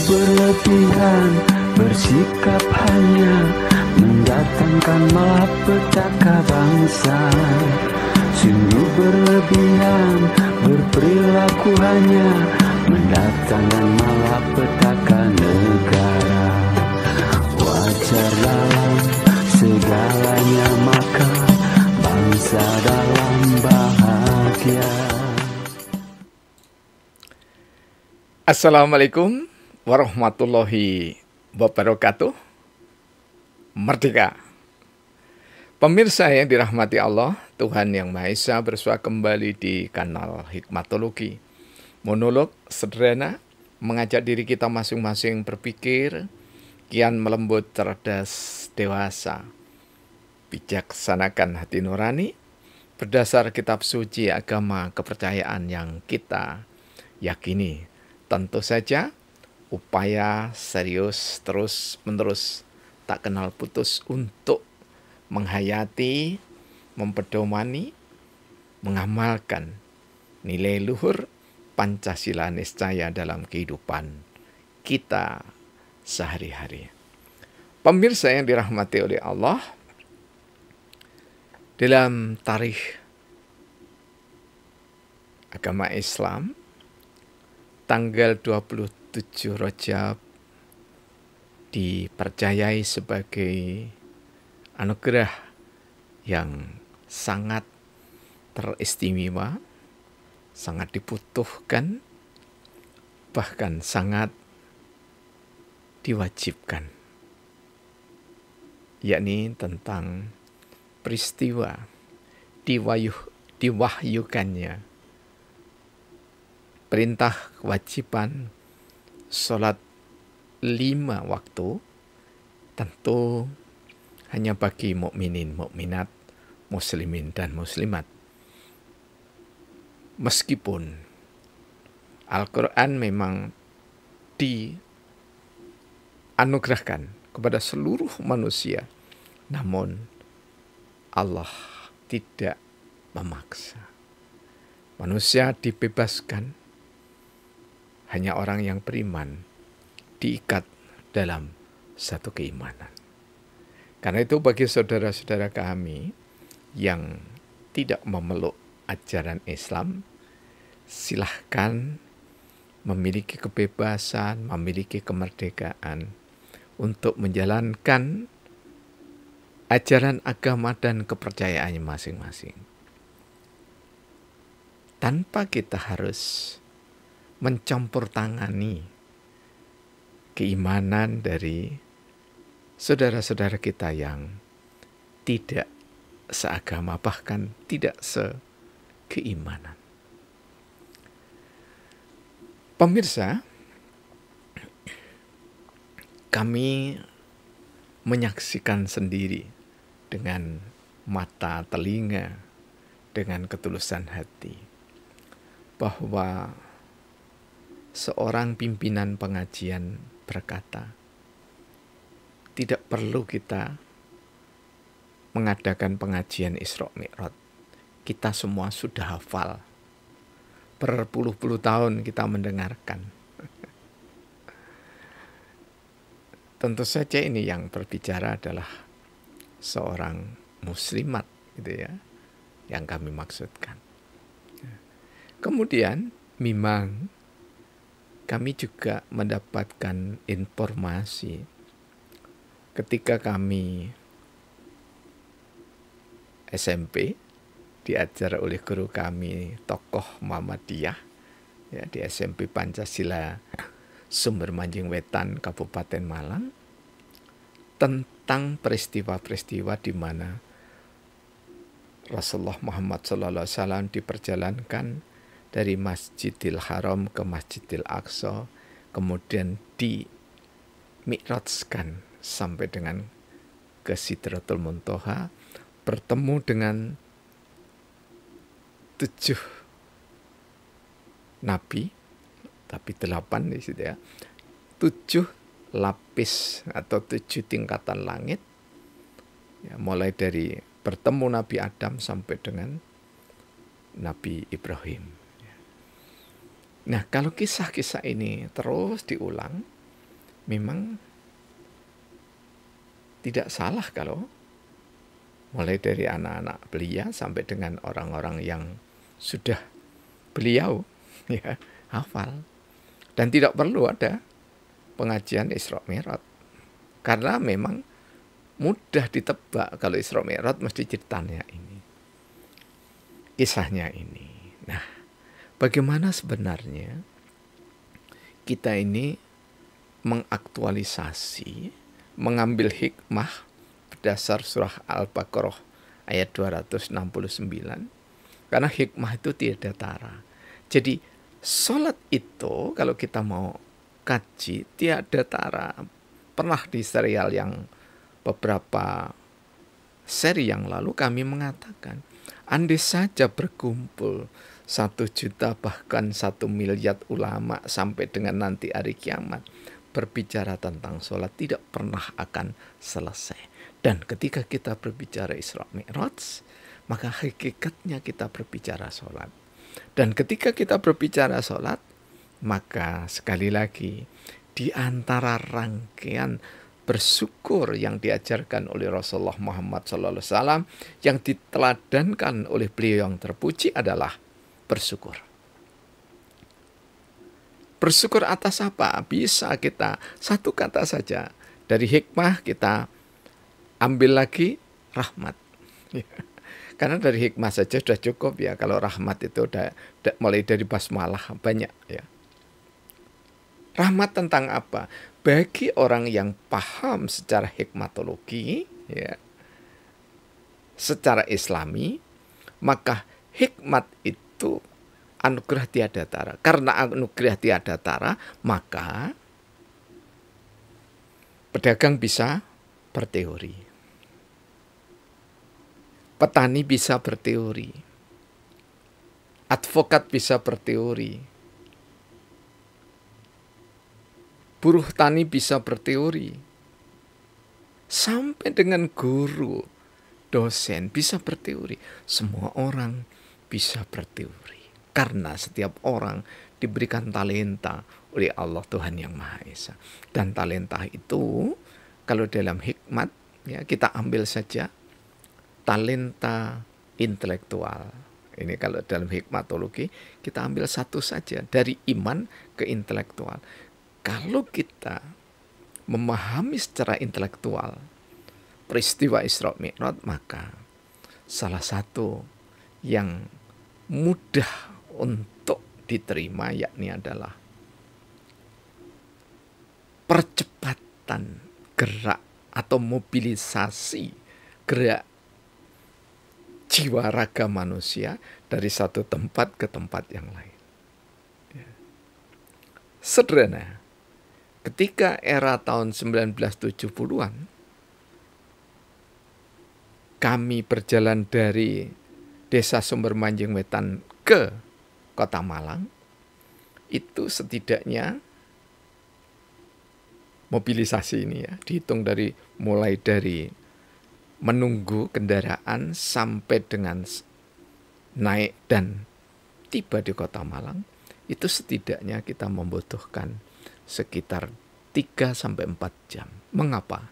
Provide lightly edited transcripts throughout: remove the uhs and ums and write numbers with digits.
berlebihan, bersikap hanya mendatangkan malapetaka bangsa. Sungguh berlebihan, berperilaku hanya mendatangkan malapetaka negara. Wajar dalam segalanya, maka bangsa dalam bahagia. Assalamualaikum warahmatullahi wabarakatuh. Merdeka. Pemirsa yang dirahmati Allah, Tuhan Yang Maha Esa, bersua kembali di kanal Hikmatologi. Monolog sederhana mengajak diri kita masing-masing berpikir, kian melembut, cerdas, dewasa, bijaksanakan hati nurani berdasar kitab suci agama kepercayaan yang kita yakini. Tentu saja upaya serius terus-menerus tak kenal putus untuk menghayati, mempedomani, mengamalkan nilai luhur Pancasila niscaya dalam kehidupan kita sehari-hari. Pemirsa yang dirahmati oleh Allah, dalam tarikh agama Islam, tanggal 27 Rajab dipercayai sebagai anugerah yang sangat teristimewa, sangat dibutuhkan, bahkan sangat diwajibkan, yakni tentang peristiwa diwahyukannya perintah kewajiban sholat 5 waktu, tentu hanya bagi mukminin, mukminat, muslimin dan muslimat. Meskipun Al-Quran memang dianugerahkan kepada seluruh manusia, namun Allah tidak memaksa. Manusia dibebaskan, hanya orang yang beriman diikat dalam satu keimanan. Karena itu bagi saudara-saudara kami yang tidak memeluk ajaran Islam, silahkan memiliki kebebasan, memiliki kemerdekaan untuk menjalankan ajaran agama dan kepercayaannya masing-masing. Tanpa kita harus mencampur tangani keimanan dari saudara-saudara kita yang tidak seagama, bahkan tidak sekeimanan. Pemirsa, kami menyaksikan sendiri dengan mata telinga, dengan ketulusan hati, bahwa seorang pimpinan pengajian berkata, tidak perlu kita mengadakan pengajian Isra Mi'raj. Kita semua sudah hafal. Berpuluh-puluh tahun kita mendengarkan. Tentu saja ini yang berbicara adalah seorang muslimat, gitu ya, yang kami maksudkan. Kemudian memang kami juga mendapatkan informasi ketika kami SMP diajar oleh guru kami, tokoh Muhammadiyah, ya, di SMP Pancasila Sumber Manjing Wetan, Kabupaten Malang, tentang peristiwa-peristiwa di mana Rasulullah Muhammad SAW diperjalankan dari Masjidil Haram ke Masjidil Aqsa, kemudian dimi'rajkan sampai dengan ke Sidratul Muntaha, bertemu dengan 7 nabi, tapi 8 di situ ya, 7 lapis atau 7 tingkatan langit, ya, mulai dari bertemu Nabi Adam sampai dengan Nabi Ibrahim. Nah, kalau kisah-kisah ini terus diulang, memang tidak salah kalau mulai dari anak-anak belia sampai dengan orang-orang yang sudah beliau ya hafal. Dan tidak perlu ada pengajian Isra Mi'raj. Karena memang mudah ditebak kalau Isra Mi'raj mesti ceritanya ini. Kisahnya ini. Nah, bagaimana sebenarnya kita ini mengaktualisasi, mengambil hikmah berdasar surah Al-Baqarah ayat 269. Karena hikmah itu tiada tara. Jadi sholat itu kalau kita mau kaji tiada tara. Pernah di serial yang beberapa seri yang lalu kami mengatakan, andai saja berkumpul 1 juta bahkan 1 miliar ulama sampai dengan nanti hari kiamat berbicara tentang sholat tidak pernah akan selesai. Dan ketika kita berbicara Isra Mi'raj, maka hakikatnya kita berbicara sholat. Dan ketika kita berbicara sholat, maka sekali lagi di antara rangkaian bersyukur yang diajarkan oleh Rasulullah Muhammad SAW, yang diteladankan oleh beliau yang terpuji adalah bersyukur. Bersyukur atas apa? Bisa kita satu kata saja. Dari hikmah kita ambil lagi rahmat. Karena dari hikmah saja sudah cukup ya. Kalau rahmat itu udah mulai dari basmalah banyak ya. Rahmat tentang apa? Bagi orang yang paham secara hikmatologi, ya, secara Islami, maka hikmat itu anugerah tiada tara. Karena anugerah tiada tara, maka pedagang bisa berteori, petani bisa berteori, advokat bisa berteori, buruh tani bisa berteori, sampai dengan guru, dosen bisa berteori. Semua orang bisa berteori. Karena setiap orang diberikan talenta oleh Allah Tuhan Yang Maha Esa. Dan talenta itu, kalau dalam hikmat, ya, kita ambil saja talenta intelektual. Ini kalau dalam hikmatologi, kita ambil satu saja, dari iman ke intelektual. Kalau kita memahami secara intelektual peristiwa Isra Mi'raj, maka salah satu yang mudah untuk diterima yakni adalah percepatan gerak atau mobilisasi gerak jiwa raga manusia dari satu tempat ke tempat yang lain. Sederhana. Ketika era tahun 1970-an, kami berjalan dari Desa Sumber Manjing Wetan ke Kota Malang, itu setidaknya mobilisasi ini ya, dihitung mulai dari menunggu kendaraan sampai dengan naik dan tiba di Kota Malang, itu setidaknya kita membutuhkan sekitar 3-4 jam. Mengapa?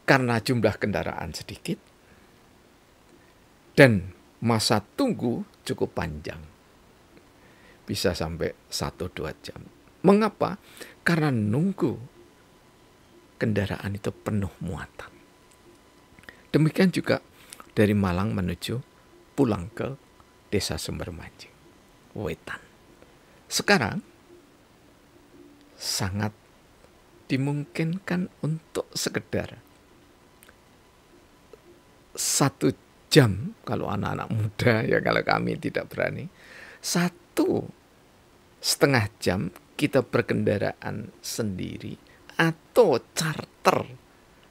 Karena jumlah kendaraan sedikit dan masa tunggu cukup panjang. Bisa sampai 1-2 jam. Mengapa? Karena nunggu kendaraan itu penuh muatan. Demikian juga dari Malang menuju pulang ke Desa Sumber Manjing Wetan. Sekarang sangat dimungkinkan untuk sekedar 1 jam, kalau anak-anak muda ya, kalau kami tidak berani, 1,5 jam kita berkendaraan sendiri atau charter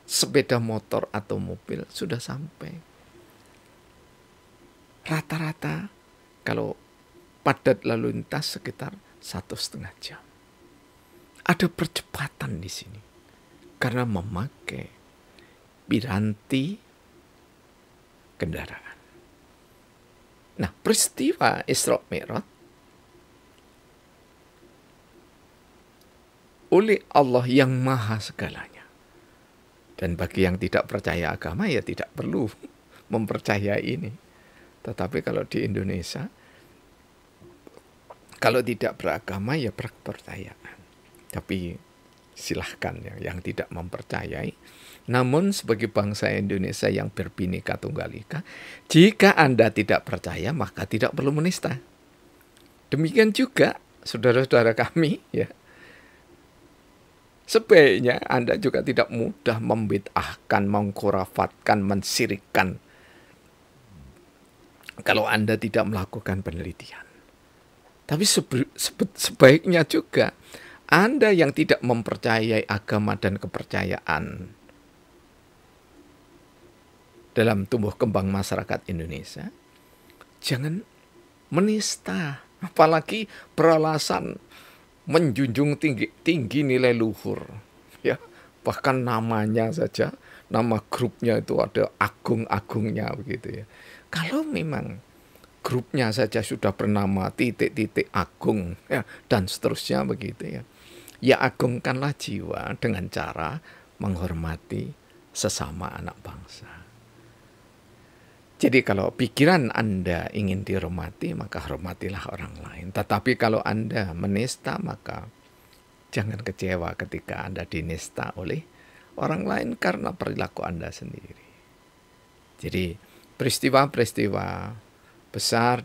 sepeda motor atau mobil sudah sampai. Rata-rata kalau padat lalu lintas sekitar 1,5 jam. Ada percepatan di sini karena memakai piranti kendaraan. Nah, peristiwa Isra Mi'raj oleh Allah yang maha segalanya. Dan bagi yang tidak percaya agama ya tidak perlu mempercayai ini. Tetapi kalau di Indonesia, kalau tidak beragama ya berkepercayaan. Tapi silahkan yang tidak mempercayai. Namun sebagai bangsa Indonesia yang berbhinneka tunggal ika, jika Anda tidak percaya maka tidak perlu menista. Demikian juga saudara-saudara kami ya. Sebaiknya Anda juga tidak mudah membid'ahkan, mengkhurafatkan, mensirikkan kalau Anda tidak melakukan penelitian. Tapi sebaiknya juga Anda yang tidak mempercayai agama dan kepercayaan dalam tumbuh kembang masyarakat Indonesia, jangan menista, apalagi beralasan menjunjung tinggi nilai luhur, ya. Bahkan namanya saja, nama grupnya itu ada agung-agungnya begitu ya. Kalau memang grupnya saja sudah bernama titik-titik agung ya, dan seterusnya begitu ya. Ya agungkanlah jiwa dengan cara menghormati sesama anak bangsa. Jadi kalau pikiran Anda ingin dihormati, maka hormatilah orang lain. Tetapi kalau Anda menista, maka jangan kecewa ketika Anda dinista oleh orang lain karena perilaku Anda sendiri. Jadi peristiwa-peristiwa besar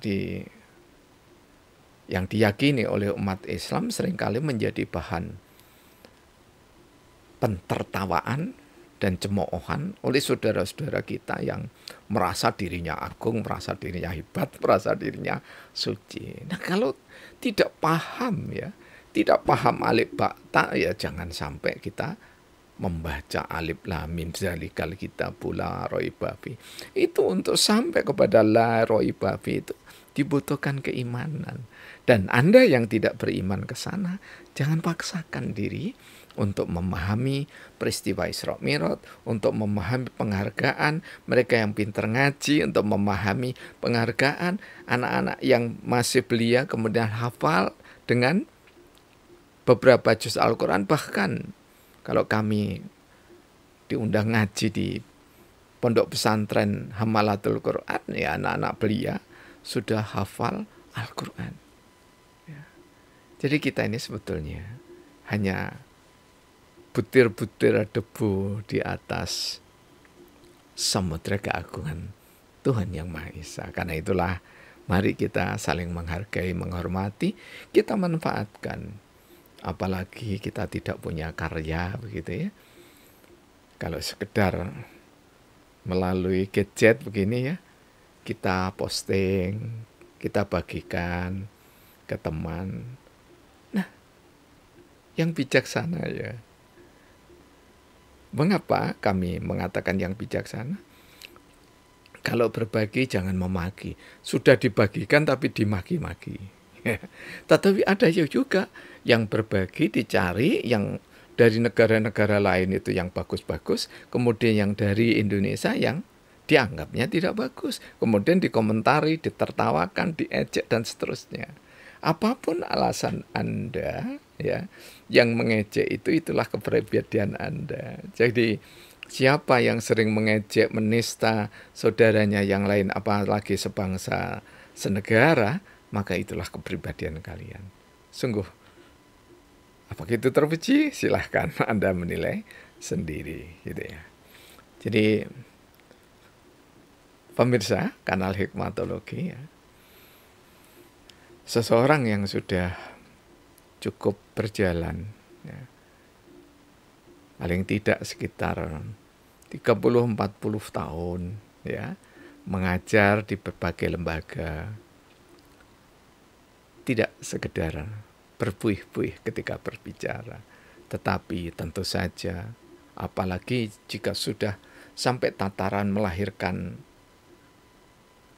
yang diyakini oleh umat Islam seringkali menjadi bahan pentertawaan dan cemoohan oleh saudara-saudara kita yang merasa dirinya agung, merasa dirinya hebat, merasa dirinya suci. Nah kalau tidak paham ya, tidak paham alif ba ta ya jangan sampai kita membaca alif lam mim zalikal kitabul la raiba fi. Itu untuk sampai kepada la raiba fi itu dibutuhkan keimanan. Dan Anda yang tidak beriman ke sana, jangan paksakan diri untuk memahami peristiwa Isra Mi'raj, untuk memahami penghargaan mereka yang pintar ngaji, untuk memahami penghargaan anak-anak yang masih belia kemudian hafal dengan beberapa juz Al-Quran. Bahkan kalau kami diundang ngaji di pondok pesantren Hamalatul Quran, ya anak-anak belia sudah hafal Al-Quran. Ya. Jadi kita ini sebetulnya hanya butir-butir debu di atas samudera keagungan Tuhan Yang Maha Esa. Karena itulah mari kita saling menghargai, menghormati, kita manfaatkan. Apalagi kita tidak punya karya begitu ya. Kalau sekedar melalui gadget begini ya, kita posting, kita bagikan ke teman. Nah, yang bijaksana ya. Mengapa kami mengatakan yang bijaksana? Kalau berbagi jangan memaki. Sudah dibagikan tapi dimaki-maki. Tetapi ada juga yang berbagi dicari yang dari negara-negara lain itu yang bagus-bagus, kemudian yang dari Indonesia yang dianggapnya tidak bagus, kemudian dikomentari, ditertawakan, diejek dan seterusnya. Apapun alasan Anda ya, yang mengejek itulah kepribadian Anda. Jadi siapa yang sering mengejek, menista saudaranya yang lain, apalagi sebangsa, senegara, maka itulah kepribadian kalian. Sungguh, apakah itu terpuji? Silahkan Anda menilai sendiri, gitu ya. Jadi pemirsa kanal Hikmatologi ya, seseorang yang sudah cukup berjalan ya, paling tidak sekitar 30-40 tahun ya, mengajar di berbagai lembaga, tidak sekedar berbuih-buih ketika berbicara, tetapi tentu saja apalagi jika sudah sampai tataran melahirkan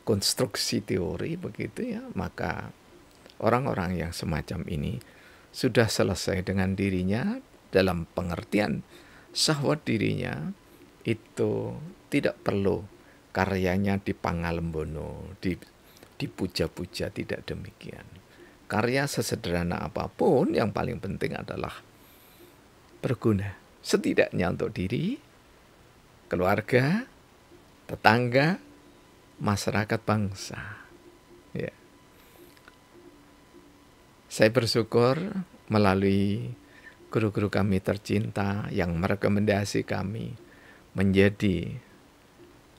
konstruksi teori begitu ya, maka orang-orang yang semacam ini sudah selesai dengan dirinya dalam pengertian syahwat dirinya, itu tidak perlu karyanya dipangalembono, dipuja-puja, tidak demikian. Karya sesederhana apapun yang paling penting adalah berguna. Setidaknya untuk diri, keluarga, tetangga, masyarakat bangsa. Ya. Saya bersyukur melalui guru-guru kami tercinta yang merekomendasi kami menjadi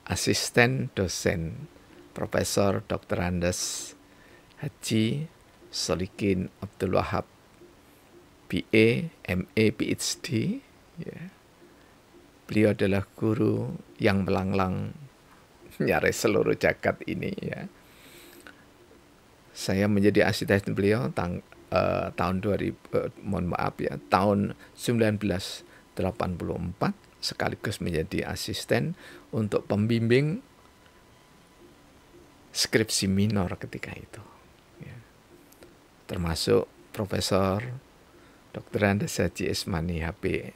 asisten dosen Profesor Dr. Andes Haji Solikin Abdul Wahab, BA, MA, PhD. Ya. Beliau adalah guru yang melanglang nyari seluruh jagat ini. Ya. Saya menjadi asisten beliau tahun 1984 sekaligus menjadi asisten untuk pembimbing skripsi minor ketika itu. Ya. Termasuk Profesor Dr. Andes Haji Ismani HP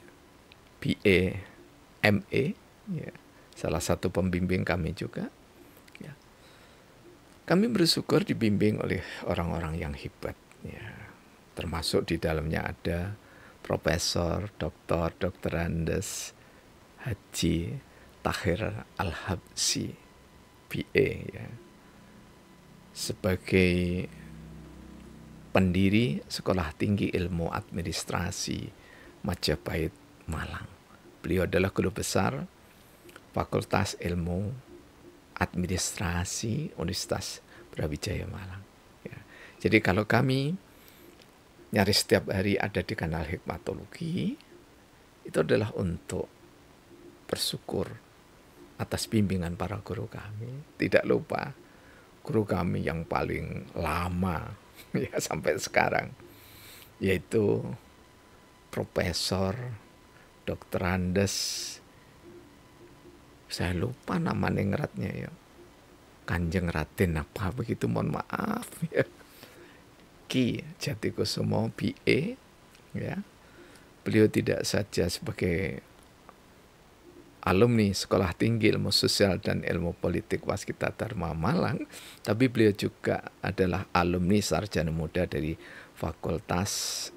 BA MA, ya, salah satu pembimbing kami juga. Ya. Kami bersyukur dibimbing oleh orang-orang yang hebat. Ya. Termasuk di dalamnya ada Profesor Dr. Andes Haji Tahir Al-Habsyi BA, ya. Sebagai pendiri Sekolah Tinggi Ilmu Administrasi Majapahit Malang. Beliau adalah guru besar Fakultas Ilmu Administrasi Universitas Brawijaya Malang. Ya. Jadi kalau kami nyaris setiap hari ada di kanal Hikmatologi, itu adalah untuk bersyukur atas bimbingan para guru kami. Tidak lupa guru kami yang paling lama ya sampai sekarang, yaitu Profesor Dr. Andes, saya lupa nama ningratnya ya, Kanjeng Raden apa begitu, mohon maaf ya, Ki Jatikusumo BA, ya. Beliau tidak saja sebagai alumni Sekolah Tinggi Ilmu Sosial dan Ilmu Politik Waskita Dharma Malang, tapi beliau juga adalah alumni sarjana muda dari Fakultas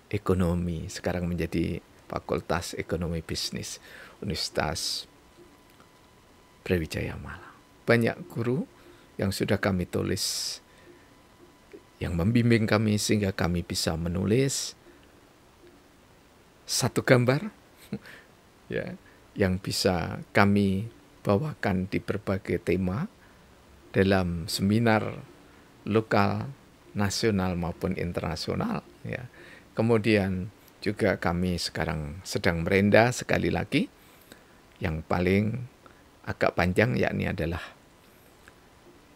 Ekonomi, sekarang menjadi Fakultas Ekonomi Bisnis Universitas Brawijaya Malang. Banyak guru yang sudah kami tulis, yang membimbing kami sehingga kami bisa menulis satu gambar ya, yang bisa kami bawakan di berbagai tema dalam seminar lokal, nasional maupun internasional. Ya. Kemudian juga kami sekarang sedang merenda sekali lagi yang paling agak panjang, yakni adalah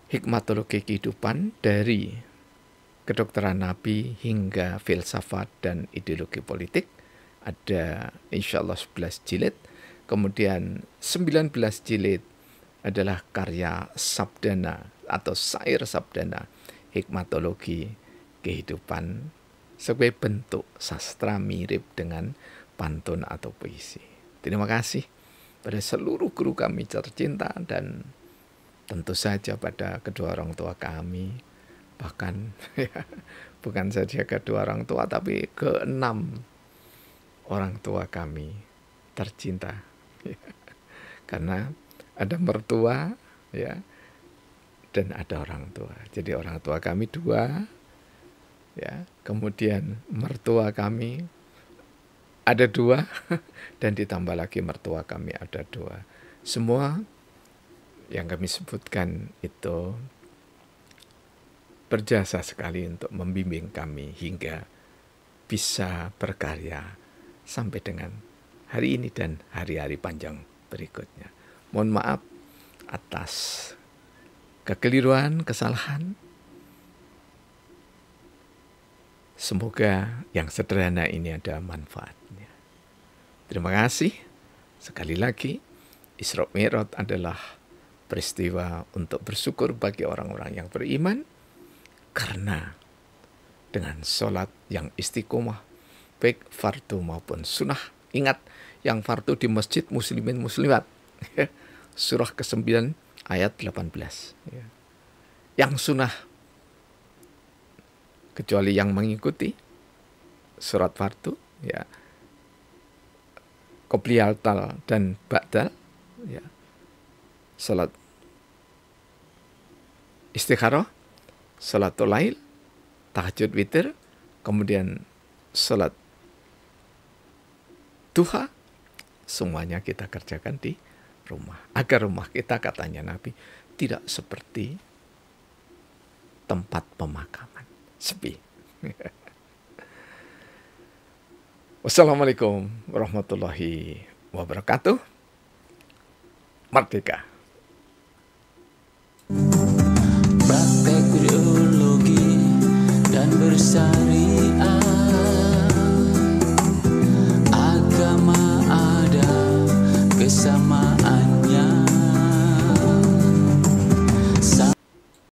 Hikmatologi Kehidupan dari Kedokteran Nabi hingga Filsafat dan Ideologi Politik. Ada insya Allah 11 jilid. Kemudian 19 jilid adalah karya Sabdana atau Syair Sabdana Hikmatologi Kehidupan sebagai bentuk sastra mirip dengan pantun atau puisi. Terima kasih pada seluruh guru kami tercinta dan tentu saja pada kedua orang tua kami, bahkan ya, bukan saja kedua orang tua tapi keenam orang tua kami tercinta. Ya. Karena ada mertua ya dan ada orang tua. Jadi orang tua kami dua, ya, kemudian mertua kami ada dua dan ditambah lagi mertua kami ada dua. Semua yang kami sebutkan itu berjasa sekali untuk membimbing kami hingga bisa berkarya sampai dengan hari ini dan hari-hari panjang berikutnya. Mohon maaf atas kekeliruan, kesalahan. Semoga yang sederhana ini ada manfaatnya. Terima kasih. Sekali lagi, Isra Mi'raj adalah peristiwa untuk bersyukur bagi orang-orang yang beriman, karena dengan sholat yang istiqomah, baik fardu maupun sunnah. Ingat, yang fardu di masjid muslimin muslimat. Surah ke-9 ayat 18. Yang sunnah, kecuali yang mengikuti surat fardu, ya, qobliyal dan ba'dal, ya. Salat istikharah, salatul lail, tahajud witir, kemudian salat duha, semuanya kita kerjakan di rumah. Agar rumah kita, katanya Nabi, tidak seperti tempat pemakaman, sepi. Wassalamualaikum warahmatullahi wabarakatuh. Merdeka!